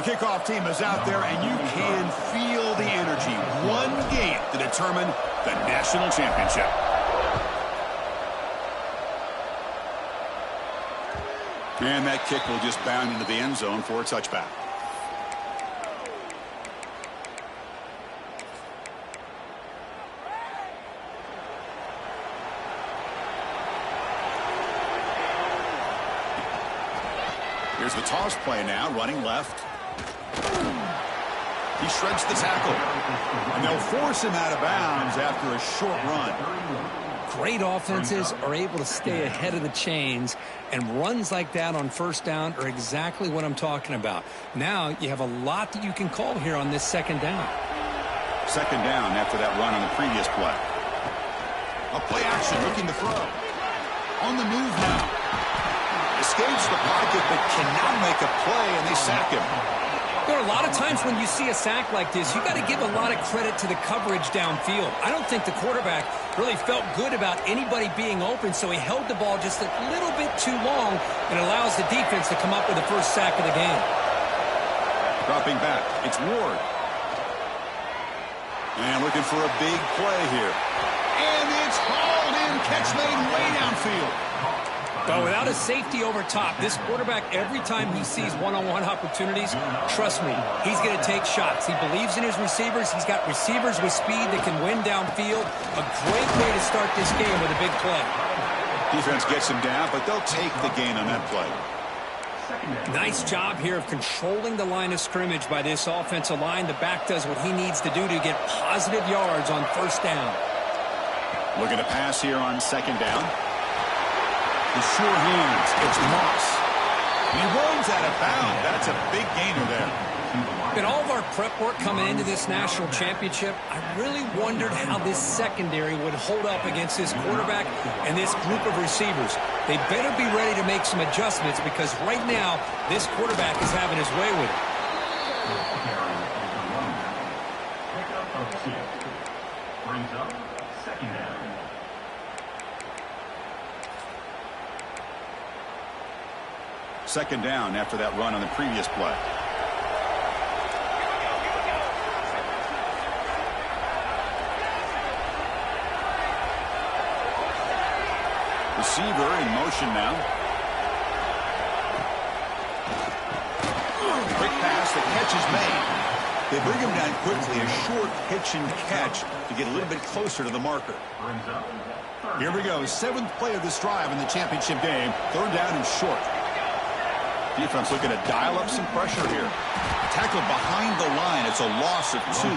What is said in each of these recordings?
The kickoff team is out there, and you can feel the energy. One game to determine the national championship. And that kick will just bound into the end zone for a touchback. Here's the toss play now, running left. He shreds the tackle. And they'll force him out of bounds after a short run. Great offenses are able to stay ahead of the chains, and runs like that on first down are exactly what I'm talking about. Now you have a lot that you can call here on this second down. Second down after that run on the previous play. A play action looking to throw. On the move now. Escapes the pocket but cannot make a play, and they sack him. There are a lot of times when you see a sack like this, you got to give a lot of credit to the coverage downfield. I don't think the quarterback really felt good about anybody being open, so he held the ball just a little bit too long and allows the defense to come up with the first sack of the game. Dropping back, it's Ward. And looking for a big play here. And it's hauled in, catch made way downfield. But without a safety over top, this quarterback, every time he sees one-on-one opportunities, trust me, he's going to take shots. He believes in his receivers. He's got receivers with speed that can win downfield. A great way to start this game with a big play. Defense gets him down, but they'll take the gain on that play. Nice job here of controlling the line of scrimmage by this offensive line. The back does what he needs to do to get positive yards on first down. Looking to pass here on second down. The sure hands. It's Moss. He runs out of bounds. That's a big gainer there. In all of our prep work coming into this national championship, I really wondered how this secondary would hold up against this quarterback and this group of receivers. They better be ready to make some adjustments because right now, this quarterback is having his way with it. Brings up second down. Second down after that run on the previous play. Receiver in motion now. Quick pass, the catch is made. They bring him down quickly, a short pitch and catch to get a little bit closer to the marker. Here we go, seventh play of this drive in the championship game. Third down and short. Defense looking to dial up some pressure here. Tackled behind the line. It's a loss of 2.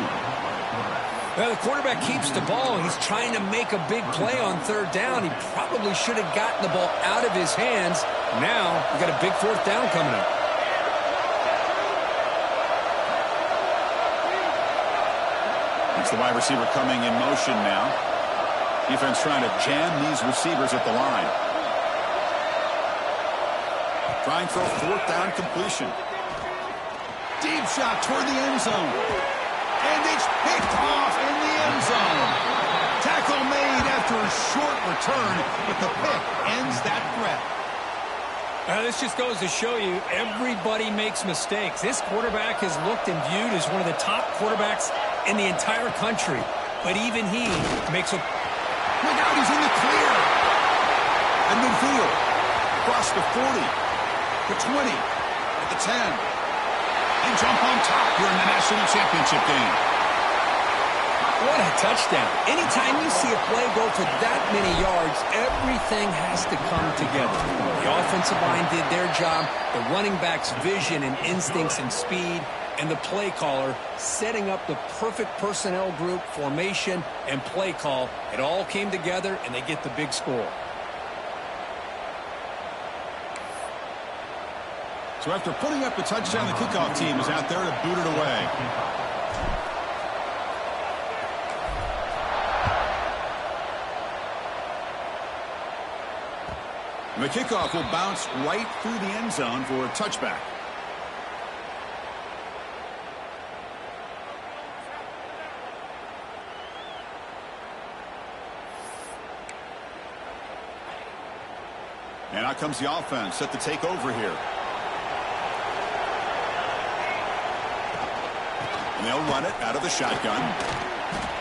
Well, the quarterback keeps the ball. He's trying to make a big play on third down. He probably should have gotten the ball out of his hands. Now, we've got a big fourth down coming up. It's the wide receiver coming in motion now. Defense trying to jam these receivers at the line. Trying for a fourth down completion. Deep shot toward the end zone. And it's picked off in the end zone. Tackle made after a short return, but the pick ends that threat. This just goes to show you everybody makes mistakes. This quarterback is looked and viewed as one of the top quarterbacks in the entire country. But even he makes a... Look out, he's in the clear. At midfield. Across the 40. The 20, at the 10, and jump on top here in the national championship game. What a touchdown. Anytime you see a play go for that many yards, everything has to come together. The offensive line did their job, the running back's vision and instincts and speed, and the play caller setting up the perfect personnel group, formation, and play call. It all came together, and they get the big score. So after putting up the touchdown, the kickoff team is out there to boot it away. And the kickoff will bounce right through the end zone for a touchback. And out comes the offense set to take over here. They'll run it out of the shotgun.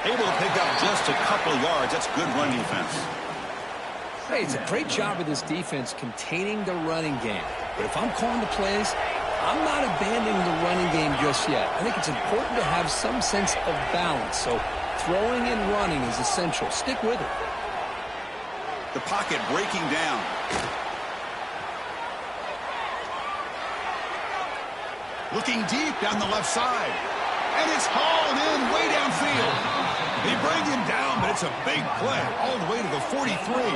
Able to pick up just a couple yards. That's good run defense. Hey, it's a great job of this defense containing the running game. But if I'm calling the plays, I'm not abandoning the running game just yet. I think it's important to have some sense of balance. So throwing and running is essential. Stick with it. The pocket breaking down. Looking deep down the left side. And it's hauled in way downfield. They bring him down, but it's a big play all the way to the 43.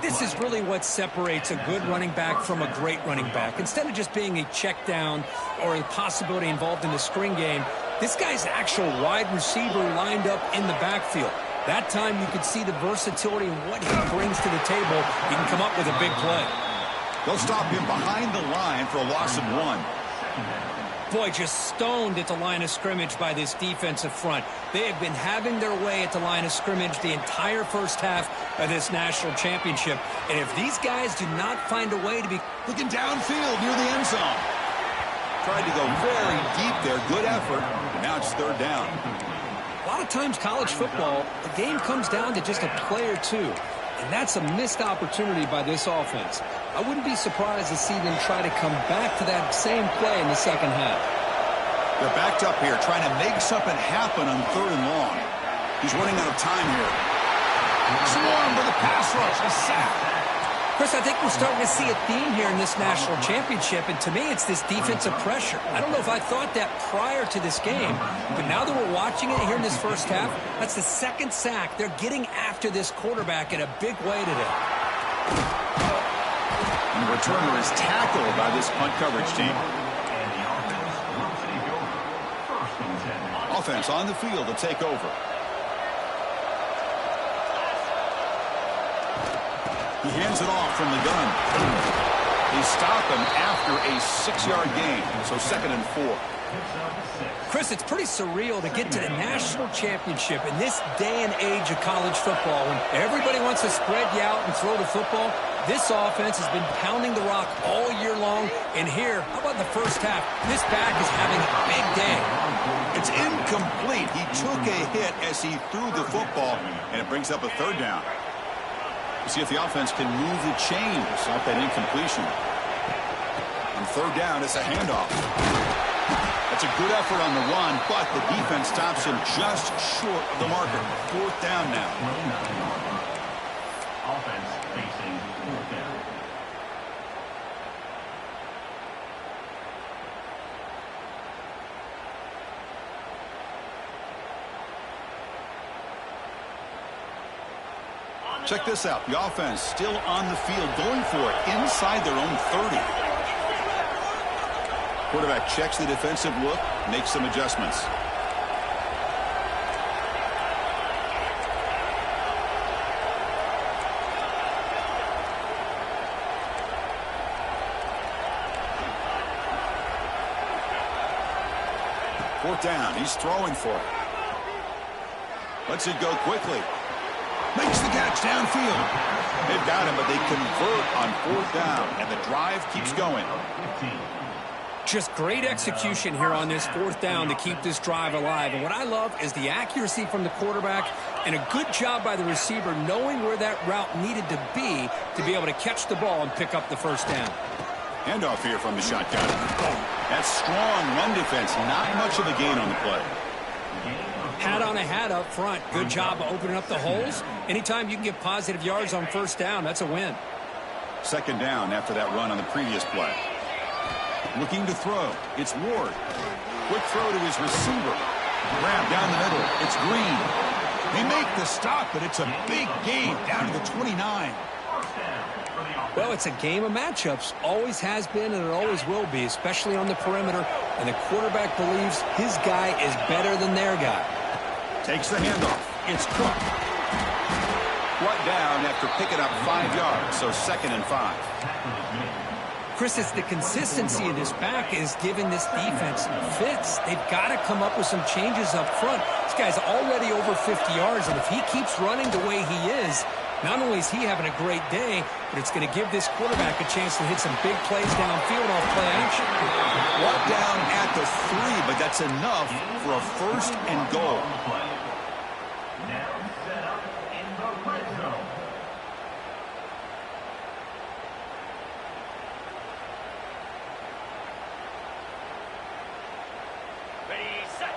This is really what separates a good running back from a great running back. Instead of just being a check down or a possibility involved in the screen game, this guy's actual wide receiver lined up in the backfield. That time you could see the versatility and what he brings to the table. He can come up with a big play. They'll stop him behind the line for a loss of 1. Boy, just stoned at the line of scrimmage by this defensive front. They have been having their way at the line of scrimmage the entire first half of this national championship. And if these guys do not find a way to be looking downfield near the end zone. Tried to go very deep there. Good effort. And now it's 3rd down. A lot of times college football, the game comes down to just a play or two. And that's a missed opportunity by this offense. I wouldn't be surprised to see them try to come back to that same play in the second half. They're backed up here, trying to make something happen on 3rd and long. He's running out of time here. Swarm with the pass rush, a sack. Chris, I think we're starting to see a theme here in this national championship, and to me, it's this defensive pressure. I don't know if I thought that prior to this game, but now that we're watching it here in this first half, that's the 2nd sack. They're getting after this quarterback in a big way today. And the returner is tackled by this punt coverage team. Offense on the field to take over. He hands it off from the gun. They stop him after a 6-yard gain. So 2nd and 4. Chris, it's pretty surreal to get to the national championship in this day and age of college football when everybody wants to spread you out and throw the football. This offense has been pounding the rock all year long. And here, how about the first half? This back is having a big day. It's incomplete. He took a hit as he threw the football, and it brings up a 3rd down. You see if the offense can move the chains off that incompletion. On 3rd down, it's a handoff. That's a good effort on the run, but the defense stops him just short of the marker. 4th down now. Offense facing 4th down. Check this out. The offense still on the field, going for it inside their own 30. Quarterback checks the defensive look, makes some adjustments. Fourth down. He's throwing for it. Lets it go quickly. Makes the catch downfield. They've got him, but they convert on 4th down, and the drive keeps going. Just great execution here on this 4th down to keep this drive alive. And what I love is the accuracy from the quarterback and a good job by the receiver knowing where that route needed to be able to catch the ball and pick up the 1st down. Handoff here from the shotgun. That's strong run defense. Not much of a gain on the play. Hat on a hat up front. Good job of opening up the holes. Anytime you can get positive yards on 1st down, that's a win. 2nd down after that run on the previous play. Looking to throw. It's Ward. Quick throw to his receiver. Grab down the middle. It's Green. They make the stop, but it's a big gain down to the 29. Well, it's a game of matchups. Always has been and it always will be, especially on the perimeter. And the quarterback believes his guy is better than their guy. Takes the handoff. It's Cook. Brought down after picking up 5 yards, so 2nd and 5. Chris, it's the consistency of this back is giving this defense fits. They've got to come up with some changes up front. This guy's already over 50 yards, and if he keeps running the way he is, Not only is he having a great day, but it's going to give this quarterback a chance to hit some big plays downfield off play action. Brought down at the 3, but that's enough for a first and goal. Now set up in the red zone. Ready, set.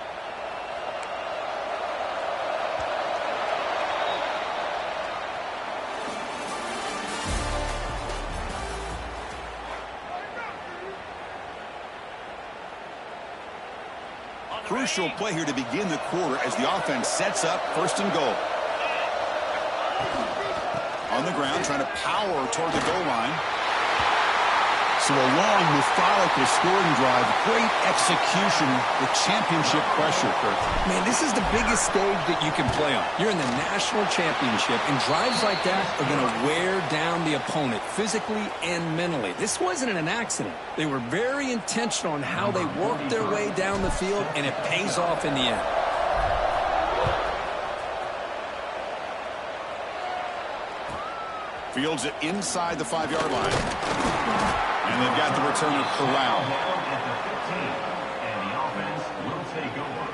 Crucial play here to begin the quarter as the offense sets up first and goal. On the ground, trying to power toward the goal line. So a long, methodical scoring drive. Great execution with championship pressure, Kurt. Man, this is the biggest stage that you can play on. You're in the national championship, and drives like that are going to wear down the opponent physically and mentally. This wasn't an accident. They were very intentional on how they worked their way down the field, and it pays off in the end. Fields it inside the 5-yard line. And they've got the returner Corral. Down at the 15, and the offense will take over.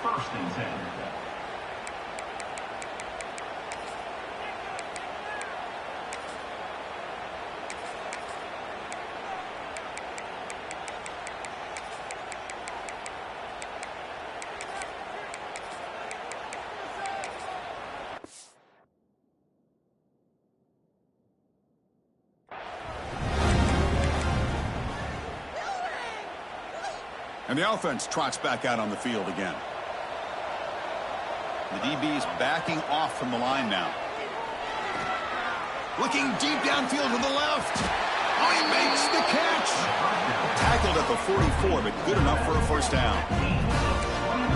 First and 10. And the offense trots back out on the field again. The DB's backing off from the line now. Looking deep downfield to the left. Oh, he makes the catch. Tackled at the 44, but good enough for a first down.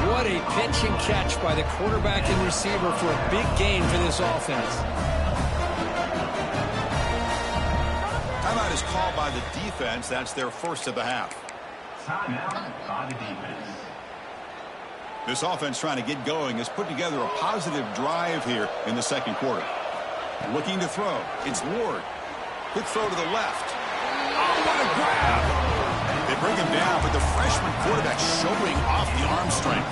What a pitch and catch by the quarterback and receiver for a big gain for this offense. Timeout is called by the defense. That's their first of the half. Timeout by the defense. This offense trying to get going has put together a positive drive here in the second quarter. Looking to throw. It's Ward. Quick throw to the left. Oh, what a grab! They bring him down, but the freshman quarterback showing off the arm strength.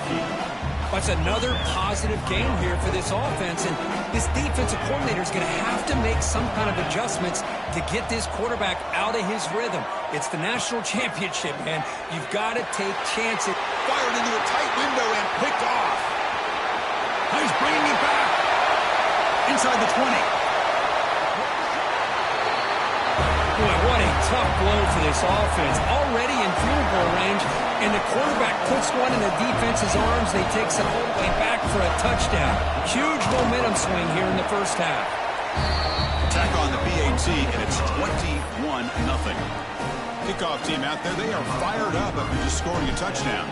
That's another positive game here for this offense, and this defensive coordinator is going to have to make some kind of adjustments to get this quarterback out of his rhythm. It's the national championship, man. You've got to take chances. Fired into a tight window and picked off. He's bringing it back. Inside the 20. Boy, what a tough blow for this offense. Already in field goal range, and the quarterback puts one in the defense's arms. They takes it all the way back for a touchdown. Huge momentum swing here in the first half. Attack on the PAT, and it's 21-0. Kickoff team out there, they are fired up after just scoring a touchdown.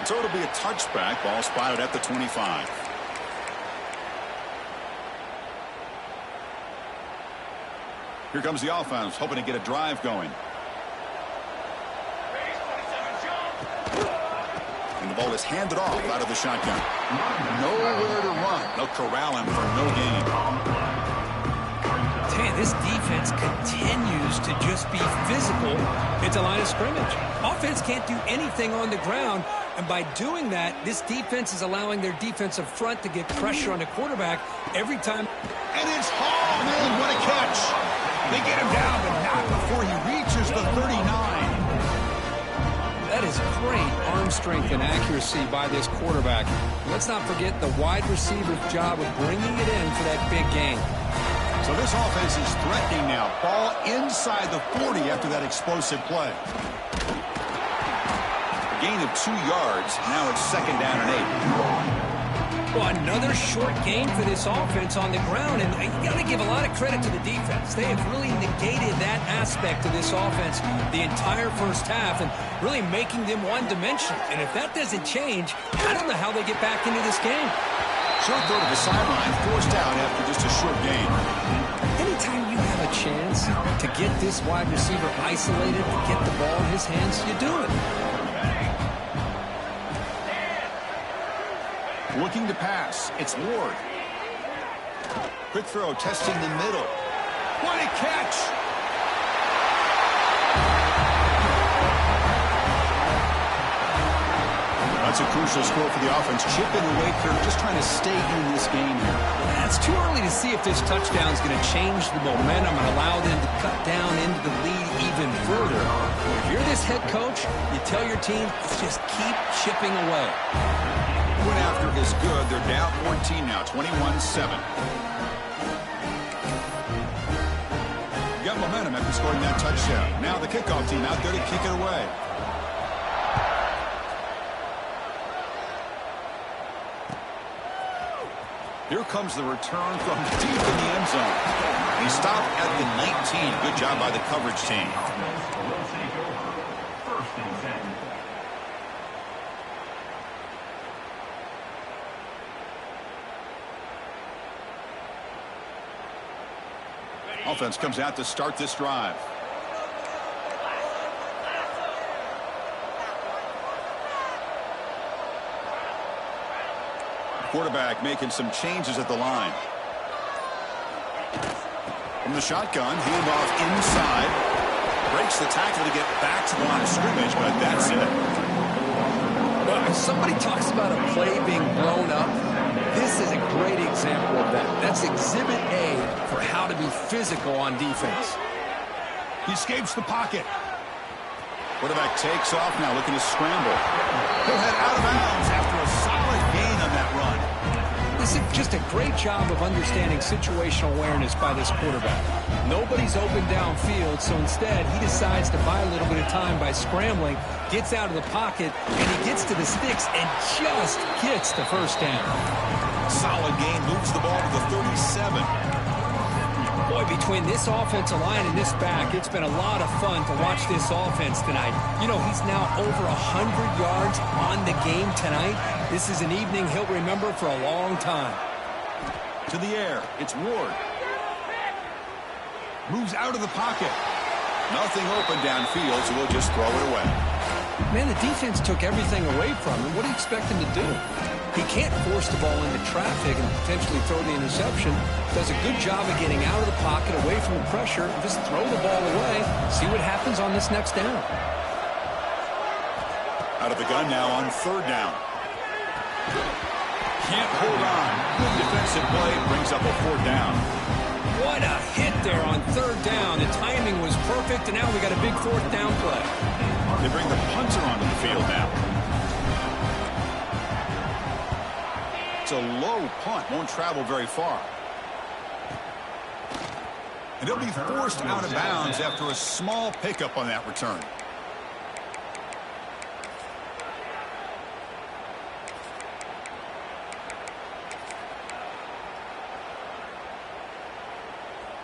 So it'll be a touchback. Ball spotted at the 25. Here comes the offense, hoping to get a drive going. And the ball is handed off out of the shotgun. Nowhere to run. They'll corral him for no gain. Tell you, this defense continues to just be physical at the line of scrimmage. Offense can't do anything on the ground, and by doing that, this defense is allowing their defensive front to get pressure on the quarterback every time. And it's Hall, man, what a catch. They get him down, but not before he reaches the 39. That is great arm strength and accuracy by this quarterback. Let's not forget the wide receiver's job of bringing it in for that big gain. So this offense is threatening now. Ball inside the 40 after that explosive play. A gain of 2 yards. Now it's second down and 8. Well, another short gain for this offense on the ground, and you got to give a lot of credit to the defense. They have really negated that aspect of this offense the entire first half and really making them one-dimensional. And if that doesn't change, I don't know how they get back into this game. Short throw to the sideline, forced out after just a short gain. Anytime you have a chance to get this wide receiver isolated, to get the ball in his hands, you do it. Looking to pass. It's Ward. Quick throw, testing the middle. What a catch! That's a crucial score for the offense. Chipping away here, just trying to stay in this game here. Yeah, it's too early to see if this touchdown is going to change the momentum and allow them to cut down into the lead even further. If you're this head coach, you tell your team, just keep chipping away. Went after is good. They're down 14 now, 21-7. Got momentum after scoring that touchdown. Now the kickoff team out there to kick it away. Here comes the return from deep in the end zone. He stopped at the 19. Good job by the coverage team. Will take over. First and 10. Offense comes out to start this drive. Quarterback making some changes at the line. From the shotgun, handoff inside. Breaks the tackle to get back to the line of scrimmage, but that's it. Well, somebody talks about a play being blown up. This is a great example of that. That's Exhibit A for how to be physical on defense. He escapes the pocket. Quarterback takes off now, looking to scramble. He'll head out of bounds after a solid gain on that run. This is just a great job of understanding situational awareness by this quarterback. Nobody's open downfield, so instead he decides to buy a little bit of time by scrambling, gets out of the pocket, and he gets to the sticks and just gets the first down. Solid gain, moves the ball to the 37. Boy, between this offensive line and this back, it's been a lot of fun to watch this offense tonight. You know, he's now over 100 yards on the game tonight. This is an evening he'll remember for a long time. To the air, it's Ward. Moves out of the pocket. Nothing open downfield, so we'll just throw it away. Man, the defense took everything away from him. What do you expect him to do? He can't force the ball into traffic and potentially throw the interception. Does a good job of getting out of the pocket, away from the pressure, and just throw the ball away. See what happens on this next down. Out of the gun now on third down. Can't hold on. Good defensive play, brings up a fourth down. What a hit there on third down. The timing was perfect, and now we got a big fourth down play. They bring the punter onto the field now. It's a low punt, won't travel very far. And he'll be forced out of bounds after a small pickup on that return.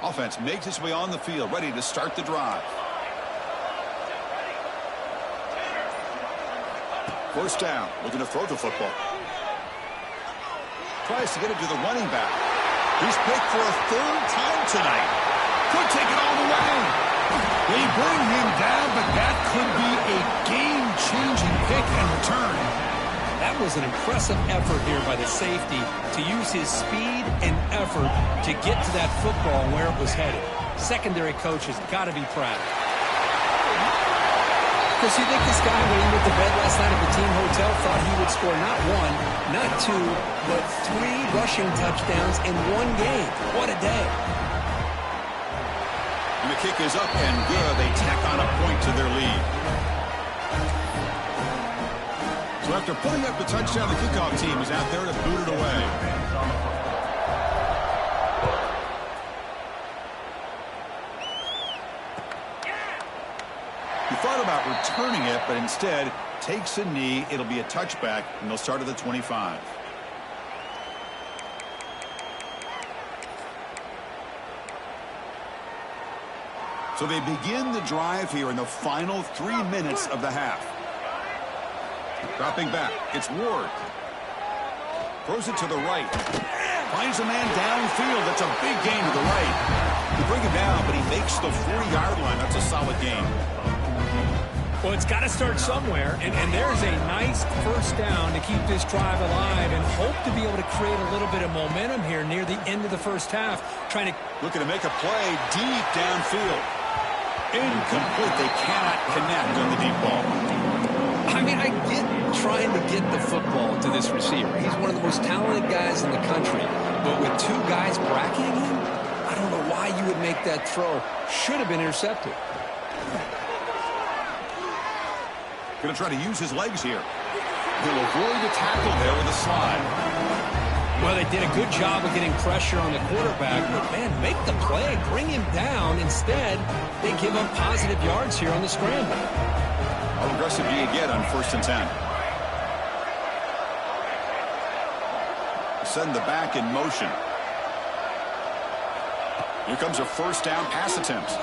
Offense makes its way on the field, ready to start the drive. First down, looking to throw the football. Tries to get it to the running back. He's picked for a third time tonight. Could take it all the way. They bring him down, but that could be a game-changing pick and return. That was an impressive effort here by the safety to use his speed and effort to get to that football and where it was headed. Secondary coach has got to be proud. Because you think this guy, when he went to bed last night at the team hotel, thought he would score not one, not two, but 3 rushing touchdowns in one game. What a day. And the kick is up and good. They tack on a point to their lead. So after putting up the touchdown, the kickoff team is out there to boot it away. He thought about returning it, but instead takes a knee. It'll be a touchback, and they'll start at the 25. So they begin the drive here in the final 3 minutes of the half. Dropping back, it's Ward. Throws it to the right. Finds a man downfield. That's a big gain to the right. They bring him down, but he makes the 40-yard line. That's a solid gain. Well, it's got to start somewhere, and there's a nice first down to keep this drive alive and hope to be able to create a little bit of momentum here near the end of the first half. Looking to make a play deep downfield. Incomplete. They cannot connect on the deep ball. I mean, I get trying to get the football to this receiver. He's one of the most talented guys in the country. But with two guys bracketing him, I don't know why you would make that throw. Should have been intercepted. Going to try to use his legs here. He'll avoid the tackle there with a slide. Well, they did a good job of getting pressure on the quarterback, but, man, make the play, bring him down. Instead, they give up positive yards here on the scramble. How aggressive do you get on 1st and 10? Send the back in motion. Here comes a first down pass attempt.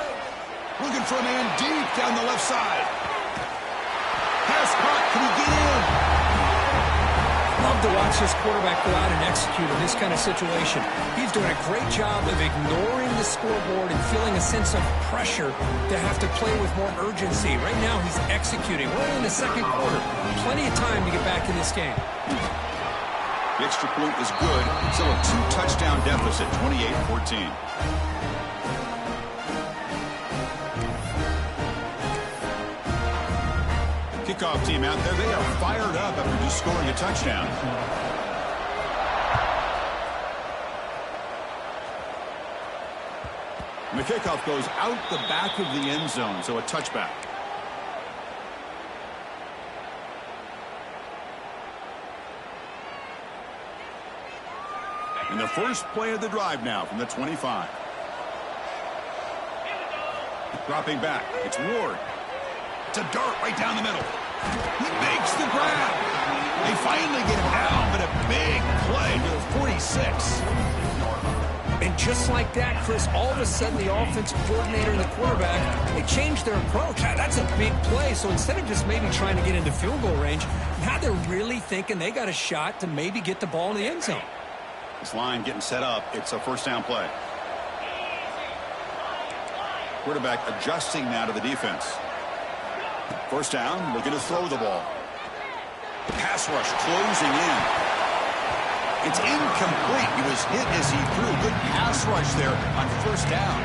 Looking for a man deep down the left side. Pass caught. Can he get in? Love to watch this quarterback go out and execute in this kind of situation. He's doing a great job of ignoring the scoreboard and feeling a sense of pressure to have to play with more urgency. Right now, he's executing. We're in the second quarter. Plenty of time to get back in this game. The extra point is good. Still a 2-touchdown deficit, 28-14. Kickoff team out there. They are fired up after just scoring a touchdown. And the kickoff goes out the back of the end zone, so a touchback. And the first play of the drive now from the 25. Dropping back. It's Ward. It's a dart right down the middle. He makes the grab. They finally get him down, but a big play to the 46. And just like that, Chris, all of a sudden the offensive coordinator and the quarterback, they changed their approach. That's a big play. So instead of just maybe trying to get into field goal range, now they're really thinking they got a shot to maybe get the ball in the end zone. This line getting set up. It's a first down play. Quarterback adjusting now to the defense. First down, looking to throw the ball. Pass rush closing in. It's incomplete. He was hit as he threw. Good pass rush there on first down.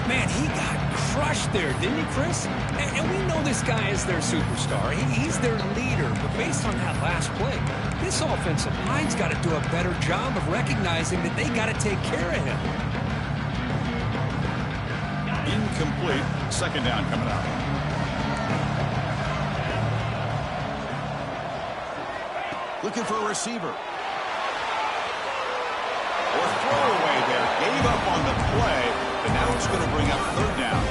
Man, he got crushed there, didn't he, Chris? And we know this guy is their superstar. He's their leader. But based on that last play, this offensive line's got to do a better job of recognizing that they got to take care of him. Incomplete. Second down coming up. Looking for a receiver. Or throwaway there. Gave up on the play, but now it's going to bring up third down.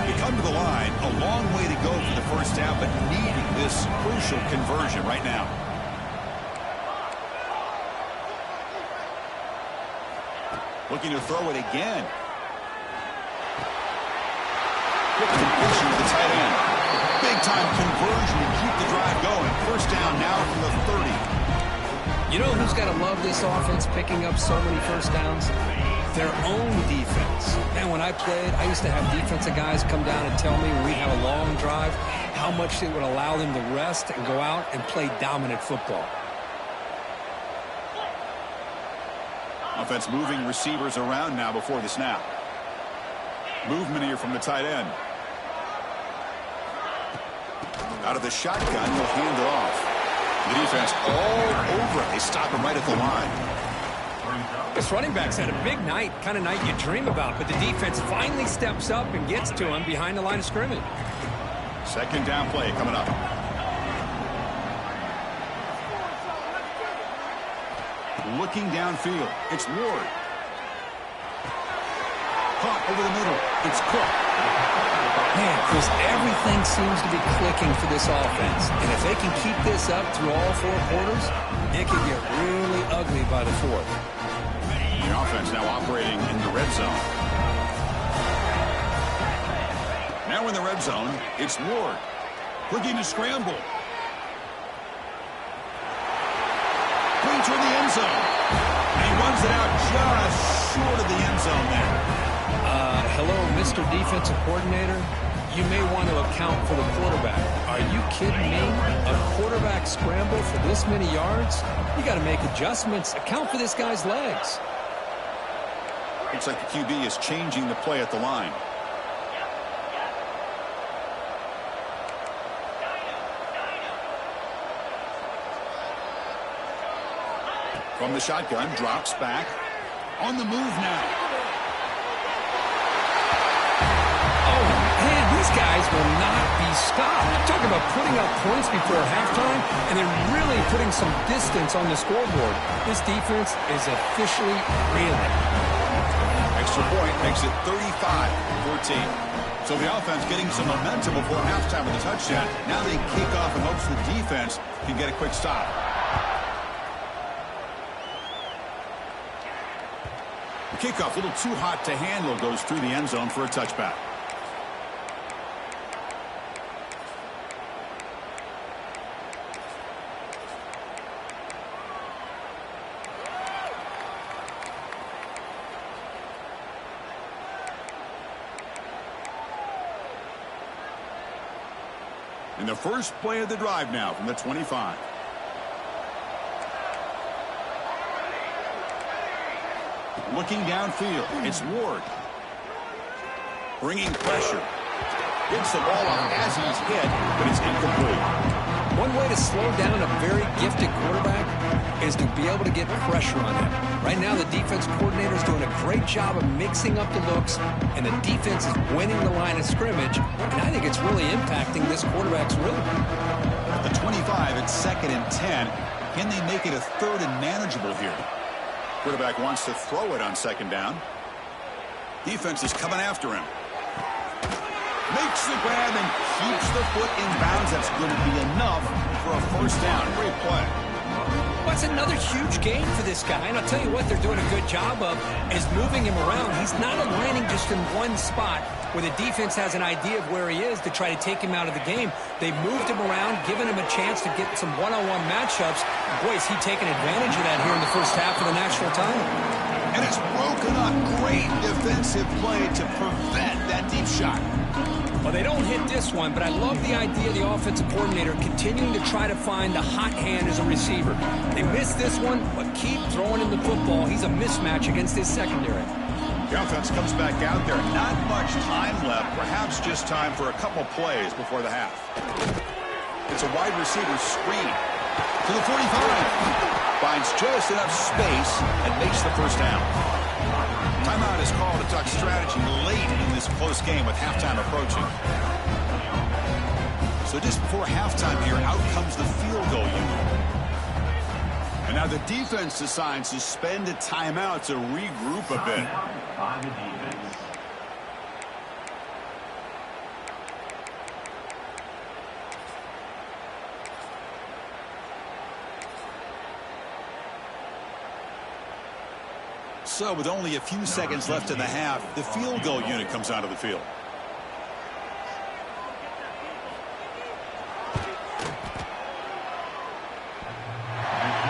You come to the line, a long way to go for the first down, but needing this crucial conversion right now. Looking to throw it again. Quick completion to the tight end. Big-time conversion to keep the drive going. First down now from the 30. You know who's got to love this offense picking up so many first downs? Their own defense. Man, when I played, I used to have defensive guys come down and tell me when we had a long drive how much it would allow them to rest and go out and play dominant football. Offense moving receivers around now before the snap. Movement here from the tight end. Out of the shotgun, he'll hand it off. The defense all over it. They stop him right at the line. This running back's had a big night, kind of night you dream about, but the defense finally steps up and gets to him behind the line of scrimmage. Second down play coming up. Looking downfield. It's Ward. Caught over the middle. It's Cook. Man, Chris, everything seems to be clicking for this offense. And if they can keep this up through all four quarters, it could get really ugly by the fourth. The offense now operating in the red zone. Now in the red zone, it's Ward. Looking to scramble. toward the end zone. And he runs it out just short of the end zone there. Hello, Mr. Defensive Coordinator. You may want to account for the quarterback. Are you kidding me? A quarterback scramble for this many yards? You got to make adjustments. Account for this guy's legs. Looks like the QB is changing the play at the line. From the shotgun, drops back. On the move now. Oh, man, these guys will not be stopped. Talk about putting up points before halftime and then really putting some distance on the scoreboard. This defense is officially reeling. Extra point makes it 35-14. So the offense getting some momentum before halftime with a touchdown. Now they kick off in hopes the defense can get a quick stop. The kickoff, a little too hot to handle, goes through the end zone for a touchback. In the first play of the drive now from the 25. Looking downfield, it's Ward. Bringing pressure. Gets the ball off as he's hit, but it's incomplete. One way to slow down a very gifted quarterback is to be able to get pressure on him. Right now, the defense coordinator is doing a great job of mixing up the looks, and the defense is winning the line of scrimmage, and I think it's really impacting this quarterback's rhythm. At the 25, it's 2nd and 10. Can they make it a 3rd and manageable here? Quarterback wants to throw it on 2nd down. Defense is coming after him. Makes the grab and keeps the foot in bounds. That's going to be enough for a 1st down. Great play. Well, it's another huge gain for this guy, and I'll tell you what they're doing a good job of is moving him around. He's not aligning just in one spot where the defense has an idea of where he is to try to take him out of the game. They've moved him around, given him a chance to get some one-on-one matchups. Boy, is he taking advantage of that here in the first half of the national title. And it's broken up. Great defensive play to prevent that deep shot. Well, they don't hit this one, but I love the idea of the offensive coordinator continuing to try to find the hot hand as a receiver. They missed this one, but keep throwing him the football. He's a mismatch against his secondary. The offense comes back out there. Not much time left. Perhaps just time for a couple plays before the half. It's a wide receiver screen to the 45. Finds just enough space and makes the 1st down. Timeout is called to talk strategy late in this close game with halftime approaching. So just before halftime here, out comes the field goal unit. And now the defense decides to spend a timeout to regroup a bit. By the defense. So with only a few seconds left in the half, the field goal unit comes out of the field.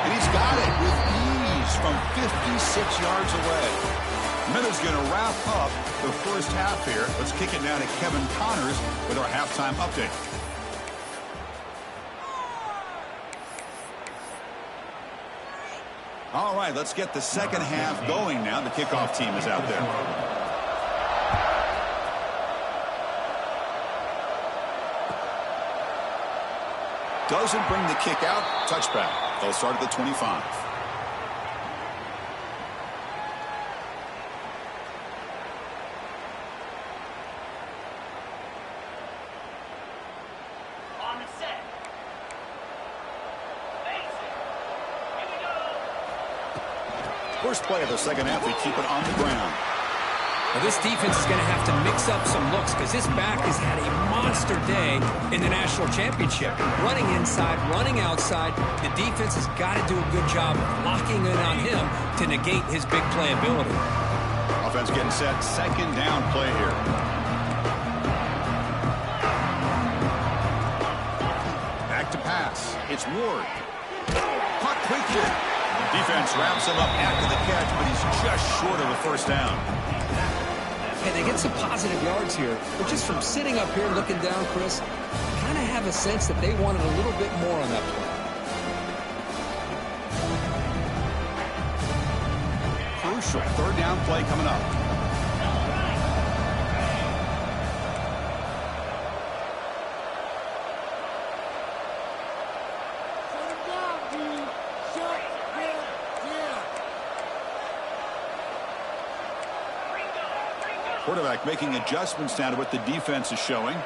And he's got it with ease from 56 yards away. Miller's going to wrap up the first half here. Let's kick it now to Kevin Connors with our halftime update. All right, let's get the second half going now. The kickoff team is out there. Doesn't bring the kick out. Touchback. They'll start at the 25. On the set. First play of the second half, they keep it on the ground. Well, this defense is going to have to mix up some looks because this back has had a monster day in the national championship. Running inside, running outside. The defense has got to do a good job of locking in on him to negate his big play ability. Offense getting set. 2nd down play here. Back to pass. It's Ward. Caught quick here. Defense wraps him up after the catch, but he's just short of a first down. Hey, they get some positive yards here, but just from sitting up here looking down, Chris, I kind of have a sense that they wanted a little bit more on that play. Crucial third down play coming up. Quarterback making adjustments now to what the defense is showing.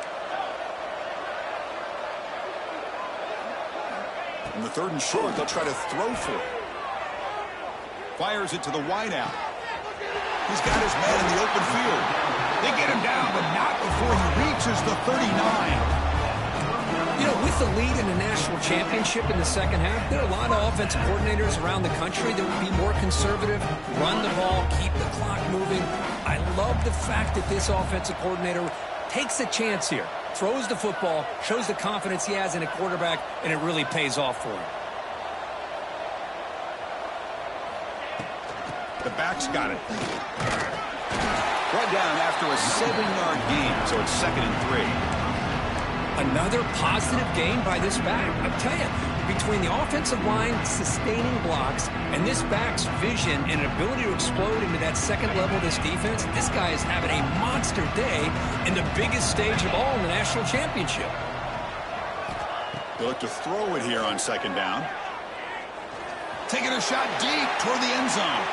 In the third and short, they'll try to throw for it. Fires it to the wideout. He's got his man in the open field. They get him down, but not before he reaches the 39. You know, with the lead in the national championship in the second half, there are a lot of offensive coordinators around the country that would be more conservative, run the ball, keep the clock moving. I love the fact that this offensive coordinator takes a chance here, throws the football, shows the confidence he has in a quarterback, and it really pays off for him. The back's got it. Brought down after a 7-yard gain, so it's 2nd and 3. Another positive gain by this back. I tell you, between the offensive line sustaining blocks and this back's vision and ability to explode into that second level of this defense, this guy is having a monster day in the biggest stage of all in the national championship. They look to throw it here on 2nd down. Taking a shot deep toward the end zone.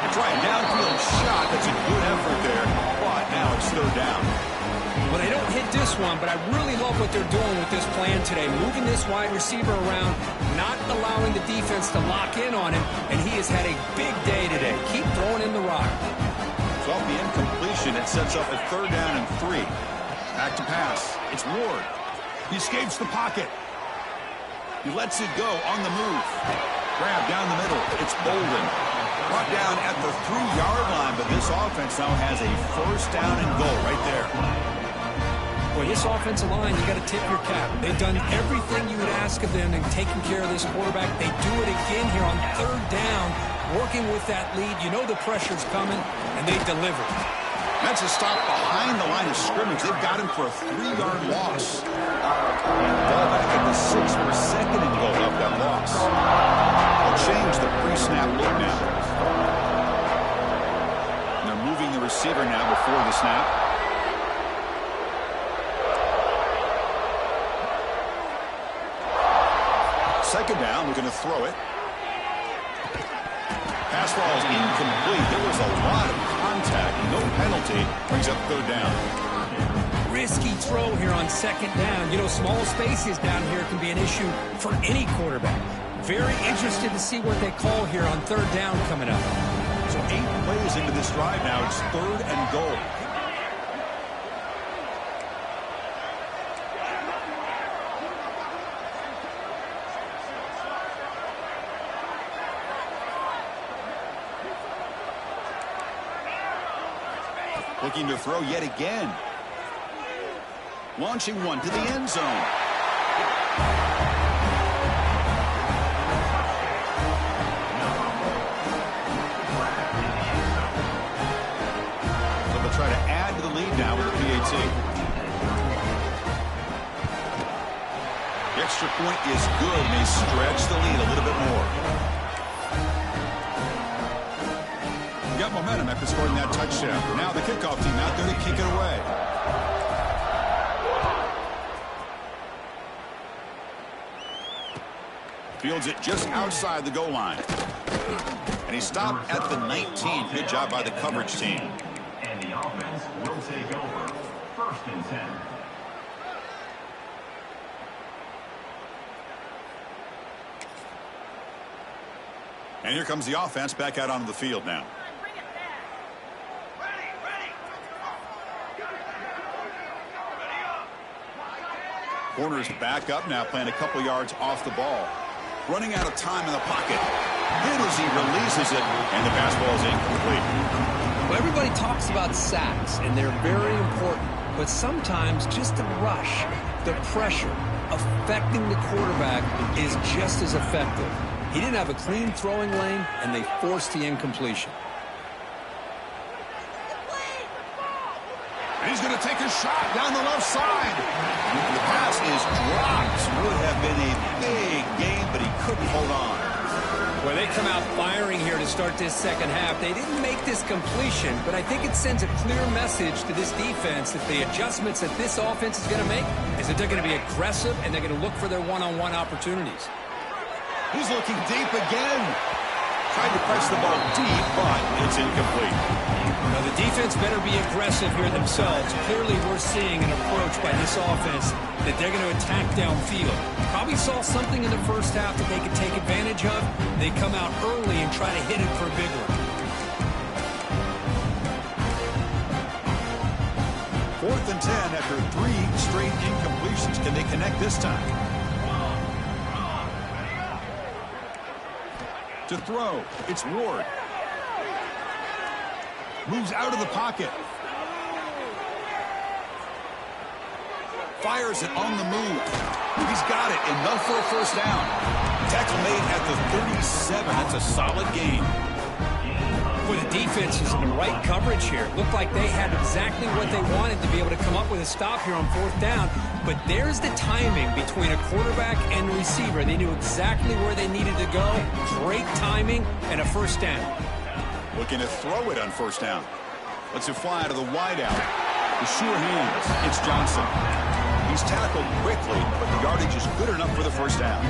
It's right, downfield shot. That's a good effort there, but now it's 3rd down. Well, they don't hit this one, but I really love what they're doing with this plan today. Moving this wide receiver around, not allowing the defense to lock in on him, and he has had a big day today. Keep throwing in the rock. So off the incompletion, it sets up a 3rd down and 3. Back to pass. It's Ward. He escapes the pocket. He lets it go on the move. Grab down the middle. It's Bolden. Brought down at the 3-yard line, but this offense now has a 1st down and goal right there. Boy, this offensive line, you got to tip your cap. They've done everything you would ask of them in taking care of this quarterback. They do it again here on 3rd down, working with that lead. You know the pressure's coming, and they deliver. That's a stop behind the line of scrimmage. They've got him for a 3-yard loss. Ball back at the 6 for 2nd and goal up that loss. They'll change the pre-snap look now. And they're moving the receiver now before the snap. 2nd down, looking to throw it. Pass ball is incomplete. There was a lot of contact. No penalty. Brings up 3rd down. Risky throw here on 2nd down. You know, small spaces down here can be an issue for any quarterback. Very interested to see what they call here on 3rd down coming up. So 8 plays into this drive now. It's 3rd and goal. Looking to throw yet again. Launching one to the end zone. So they'll try to add to the lead now with the PAT. The extra point is good. May stretch the lead a little bit more. Got momentum after scoring that touchdown. Now the kickoff team out there to kick it away. Fields it just outside the goal line. And he stopped at the 19. Good job by the coverage team. And the offense will take over. 1st and 10. And here comes the offense back out onto the field now. Corners back up now, playing a couple yards off the ball. Running out of time in the pocket. Hit as he releases it, and the pass ball is incomplete. Well, everybody talks about sacks, and they're very important. But sometimes just the rush, the pressure, affecting the quarterback is just as effective. He didn't have a clean throwing lane, and they forced the incompletion. He's going to take a shot down the left side. The pass is dropped. Would have been a big game, but he couldn't hold on. Well, they come out firing here to start this second half. They didn't make this completion, but I think it sends a clear message to this defense that the adjustments that this offense is going to make is that they're going to be aggressive and they're going to look for their one-on-one opportunities. He's looking deep again. Tried to press the ball deep, but it's incomplete. Now, the defense better be aggressive here themselves. Clearly, we're seeing an approach by this offense that they're going to attack downfield. Probably saw something in the first half that they could take advantage of. They come out early and try to hit it for a big one. 4th and 10 after 3 straight incompletions. Can they connect this time? To throw, it's Ward. Moves out of the pocket. Fires it on the move. He's got it. Enough for a first down. Tackle made at the 37. That's a solid gain. Boy, the defense is in the right coverage here. It looked like they had exactly what they wanted to be able to come up with a stop here on 4th down. But there's the timing between a quarterback and receiver. They knew exactly where they needed to go. Great timing and a first down. Looking to throw it on first down. Lets it fly to the wideout. The sure hands. It's Johnson. He's tackled quickly, but the yardage is good enough for the first down.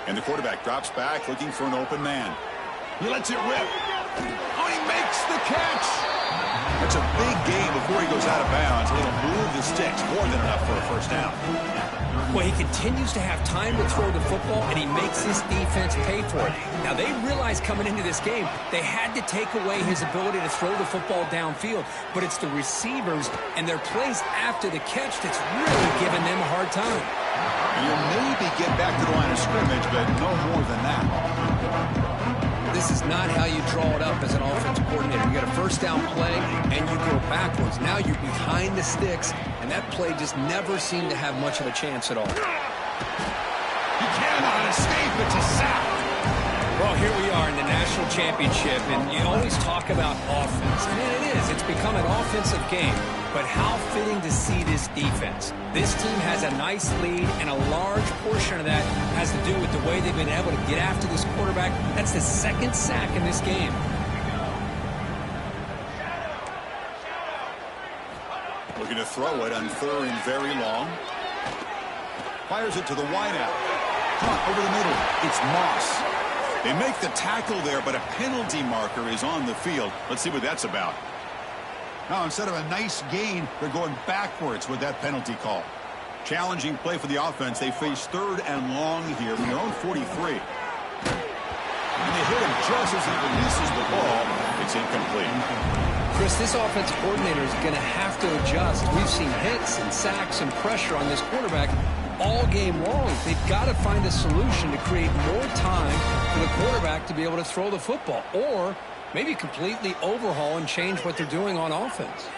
And the quarterback drops back looking for an open man. He lets it rip. Oh, he makes the catch. That's a big gain before he goes out of bounds. It'll move the sticks, more than enough for a first down. Well, he continues to have time to throw the football, and he makes his defense pay for it. Now, they realized coming into this game, they had to take away his ability to throw the football downfield, but it's the receivers and their plays after the catch that's really giving them a hard time. You'll maybe get back to the line of scrimmage, but no more than that. This is not how you draw it up as an offensive coordinator. You got a first down play, and you go backwards. Now you're behind the sticks, and that play just never seemed to have much of a chance at all. He cannot escape. It's a sack. Well, here we are in the national championship, and you always talk about offense. And it is. It's become an offensive game. But how fitting to see this defense. This team has a nice lead, and a large portion of that has to do with the way they've been able to get after this quarterback. That's the 2nd sack in this game. Looking to throw it on 3rd and very long. Fires it to the wideout. Over the middle. It's Moss. They make the tackle there, but a penalty marker is on the field. Let's see what that's about. Now, instead of a nice gain, they're going backwards with that penalty call. Challenging play for the offense. They face 3rd and long here from their own 43. And they hit him just as he releases the ball. It's incomplete. Chris, this offensive coordinator is going to have to adjust. We've seen hits and sacks and pressure on this quarterback all game long. They've got to find a solution to create more time for the quarterback to be able to throw the football, or maybe completely overhaul and change what they're doing on offense.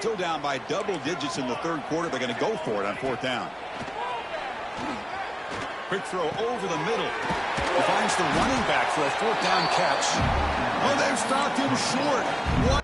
Still down by double digits in the 3rd quarter. They're going to go for it on 4th down. Quick throw over the middle. He finds the running back for a 4th down catch. Oh, they've stopped him short.